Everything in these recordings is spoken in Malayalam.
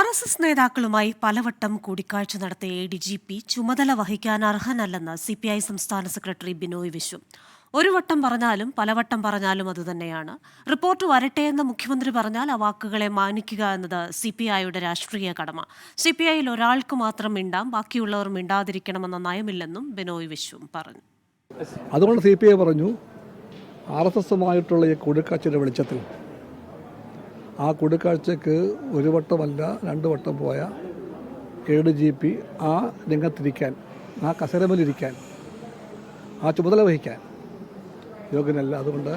RSS നേതാക്കളുമായി പലവട്ടം കൂടിക്കാഴ്ച നടത്തിയ ADGP ചുമതല വഹിക്കാൻ അർഹനല്ലെന്ന് CPI സംസ്ഥാന സെക്രട്ടറി ബിനോയ് വിശ്വം. ഒരു വട്ടം പറഞ്ഞാലും പലവട്ടം പറഞ്ഞാലും അതുതന്നെയാണ്. റിപ്പോർട്ട് വരട്ടെയെന്ന് മുഖ്യമന്ത്രി പറഞ്ഞാൽ ആ വാക്കുകളെ മാനിക്കുക എന്നത് CPIയുടെ രാഷ്ട്രീയ കടമ. CPIയിൽ ഒരാൾക്ക് മാത്രം മിണ്ടാം, ബാക്കിയുള്ളവർ മിണ്ടാതിരിക്കണമെന്ന നയമില്ലെന്നും ബിനോയ് വിശ്വം പറഞ്ഞു. അതുകൊണ്ട് CPI പറഞ്ഞു, RSSുമായിട്ടുള്ള ഈ കൂടിക്കാഴ്ചയുടെ വെളിച്ചത്തിൽ ആ കൂടിക്കാഴ്ചയ്ക്ക് ഒരു വട്ടമല്ല 2 വട്ടം പോയ ADGP ആ രംഗത്തിരിക്കാൻ, ആ കസേരമേലിരിക്കാൻ, ആ ചുമതല വഹിക്കാൻ യോഗ്യനല്ല. അതുകൊണ്ട്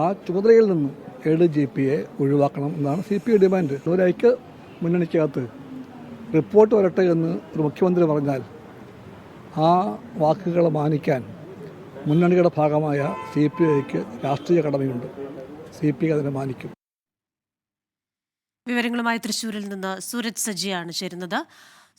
ആ ചുമതലയിൽ നിന്നും ADGPയെ ഒഴിവാക്കണം എന്നാണ് CPI ഡിമാൻഡ്. ഒരു ഐക്യ മുന്നണിക്കകത്ത് റിപ്പോർട്ട് വരട്ടെ എന്ന് ഒരു മുഖ്യമന്ത്രി പറഞ്ഞാൽ ആ വാക്കുകൾ മാനിക്കാൻ മുന്നണിയുടെ ഭാഗമായ CPIക്ക് രാഷ്ട്രീയ കടമയുണ്ട്. CPI അതിനെ മാനിക്കും. വിവരങ്ങളുമായി തൃശ്ശൂരിൽ നിന്ന് സൂരജ് സജിയാണ് ചേരുന്നത്.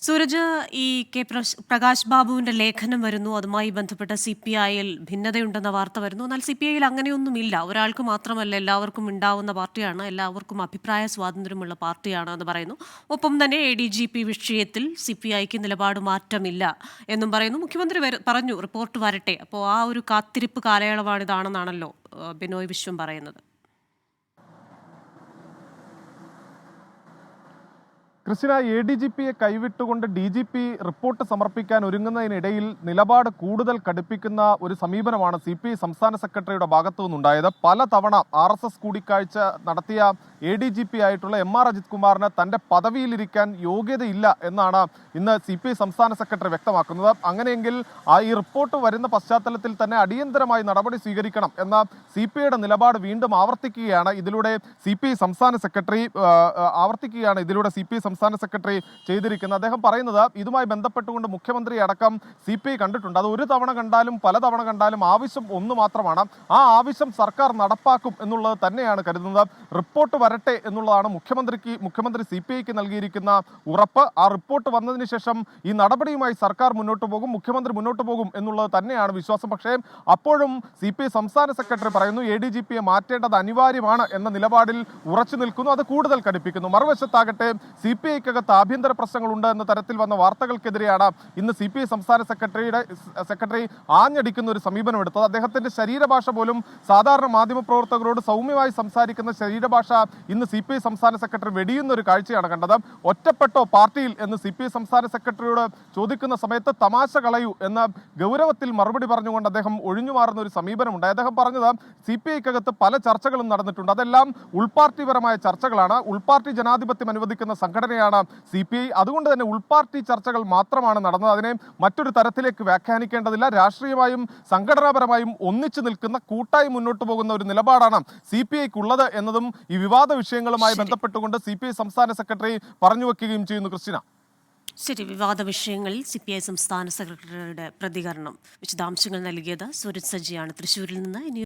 സൂരജ്, ഈ കെ പ്രകാശ് ബാബുവിന്റെ ലേഖനം വരുന്നു, അതുമായി ബന്ധപ്പെട്ട CPIയിൽ ഭിന്നതയുണ്ടെന്ന വാർത്ത വരുന്നു. എന്നാൽ CPIയിൽ അങ്ങനെയൊന്നുമില്ല. ഒരാൾക്ക് മാത്രമല്ല, എല്ലാവർക്കും ഉണ്ടാവുന്ന പാർട്ടിയാണ്, എല്ലാവർക്കും അഭിപ്രായ സ്വാതന്ത്ര്യമുള്ള പാർട്ടിയാണ് എന്ന് പറയുന്നു. ഒപ്പം തന്നെ ADGP വിഷയത്തിൽ CPIക്ക് നിലപാട് മാറ്റമില്ല എന്നും പറയുന്നു. മുഖ്യമന്ത്രി പറഞ്ഞു റിപ്പോർട്ട് വരട്ടെ. അപ്പോൾ ആ ഒരു കാത്തിരിപ്പ് കാലയളവാണിതാണെന്നാണല്ലോ ബിനോയ് വിശ്വം പറയുന്നത്. ക്രിസ്റ്റിന, ADGPയെ കൈവിട്ടുകൊണ്ട് DGP റിപ്പോർട്ട് സമർപ്പിക്കാൻ ഒരുങ്ങുന്നതിനിടയിൽ നിലപാട് കൂടുതൽ കടുപ്പിക്കുന്ന ഒരു സമീപനമാണ് CPI സംസ്ഥാന സെക്രട്ടറിയുടെ ഭാഗത്തു നിന്നുണ്ടായത്. പലതവണ RSS കൂടിക്കാഴ്ച നടത്തിയ ADGP ആയിട്ടുള്ള MR അജിത് കുമാറിന് തൻ്റെ പദവിയിലിരിക്കാൻ യോഗ്യതയില്ല എന്നാണ് ഇന്ന് CPI സംസ്ഥാന സെക്രട്ടറി വ്യക്തമാക്കുന്നത്. അങ്ങനെയെങ്കിൽ ഈ റിപ്പോർട്ട് വരുന്ന പശ്ചാത്തലത്തിൽ തന്നെ അടിയന്തരമായി നടപടി സ്വീകരിക്കണം എന്ന CPIയുടെ നിലപാട് വീണ്ടും ആവർത്തിക്കുകയാണ് ഇതിലൂടെ CPI സംസ്ഥാന സെക്രട്ടറി ചെയ്തിരിക്കുന്നത്. അദ്ദേഹം പറയുന്നത് ഇതുമായി ബന്ധപ്പെട്ടുകൊണ്ട് മുഖ്യമന്ത്രി അടക്കം CPI കണ്ടിട്ടുണ്ട്. അത് ഒരു തവണ കണ്ടാലും പലതവണ കണ്ടാലും ആവശ്യം ഒന്ന് മാത്രമാണ്. ആ ആവശ്യം സർക്കാർ നടപ്പാക്കും എന്നുള്ളത് തന്നെയാണ് കരുതുന്നത്. റിപ്പോർട്ട് വരട്ടെ എന്നുള്ളതാണ് മുഖ്യമന്ത്രി CPIക്ക് നൽകിയിരിക്കുന്ന ഉറപ്പ്. ആ റിപ്പോർട്ട് വന്നതിന് ശേഷം ഈ നടപടിയുമായി സർക്കാർ മുന്നോട്ട് പോകും, മുഖ്യമന്ത്രി മുന്നോട്ട് പോകും എന്നുള്ളത് തന്നെയാണ് വിശ്വാസം. പക്ഷേ അപ്പോഴും CPI സംസ്ഥാന സെക്രട്ടറി പറയുന്നു ADGPയെ മാറ്റേണ്ടത് അനിവാര്യമാണ് എന്ന നിലപാടിൽ ഉറച്ചു നിൽക്കുന്നു. അത് കൂടുതൽ കടുപ്പിക്കുന്നു. മറുവശത്താകട്ടെ CPIക്കകത്ത് ആഭ്യന്തര പ്രശ്നങ്ങളുണ്ട് എന്ന തരത്തിൽ വന്ന വാർത്തകൾക്കെതിരെയാണ് ഇന്ന് CPI സംസ്ഥാന സെക്രട്ടറി ആഞ്ഞടിക്കുന്ന ഒരു സമീപനം എടുത്തത്. അദ്ദേഹത്തിന്റെ ശരീരഭാഷ പോലും സാധാരണ മാധ്യമപ്രവർത്തകരോട് സൗമ്യമായി സംസാരിക്കുന്ന ശരീരഭാഷ ഇന്ന് CPI സംസ്ഥാന സെക്രട്ടറി വെടിയുന്ന ഒരു കാഴ്ചയാണ് കണ്ടത്. ഒറ്റപ്പെട്ടോ പാർട്ടിയിൽ എന്ന് CPI സംസ്ഥാന സെക്രട്ടറിയോട് ചോദിക്കുന്ന സമയത്ത് തമാശ കളയൂ എന്ന ഗൗരവത്തിൽ മറുപടി പറഞ്ഞുകൊണ്ട് അദ്ദേഹം ഒഴിഞ്ഞു മാറുന്ന ഒരു സമീപനമുണ്ട്. അദ്ദേഹം പറഞ്ഞത് CPIക്കകത്ത് പല ചർച്ചകളും നടന്നിട്ടുണ്ട്, അതെല്ലാം ഉൾപാർട്ടിപരമായ ചർച്ചകളാണ്. ഉൾപാർട്ടി ജനാധിപത്യം അനുവദിക്കുന്ന സംഘടനയാണ് CPI. അതുകൊണ്ട് തന്നെ ഉൾപാർട്ടി ചർച്ചകൾ മാത്രമാണ് നടന്നത്. അതിനെ മറ്റൊരു തരത്തിലേക്ക് വ്യാഖ്യാനിക്കേണ്ടതില്ല. രാഷ്ട്രീയമായും സംഘടനാപരമായും ഒന്നിച്ചു നിൽക്കുന്ന, കൂട്ടായി മുന്നോട്ട് പോകുന്ന ഒരു നിലപാടാണ് CPIക്കുള്ളത് എന്നതും ഈ വിവാദ വിഷയങ്ങളുമായി ബന്ധപ്പെട്ടുകൊണ്ട് CPI സംസ്ഥാന സെക്രട്ടറി പറഞ്ഞു വെക്കുകയും ചെയ്യുന്നു. ക്രിസ്റ്റിന, ശരി, വിവാദ വിഷയങ്ങളിൽ CPI സംസ്ഥാന സെക്രട്ടറിയുടെ പ്രതികരണം, വിശദാംശങ്ങൾ നൽകിയത് സൂരജ് സജിയാണ് തൃശ്ശൂരിൽ നിന്ന്.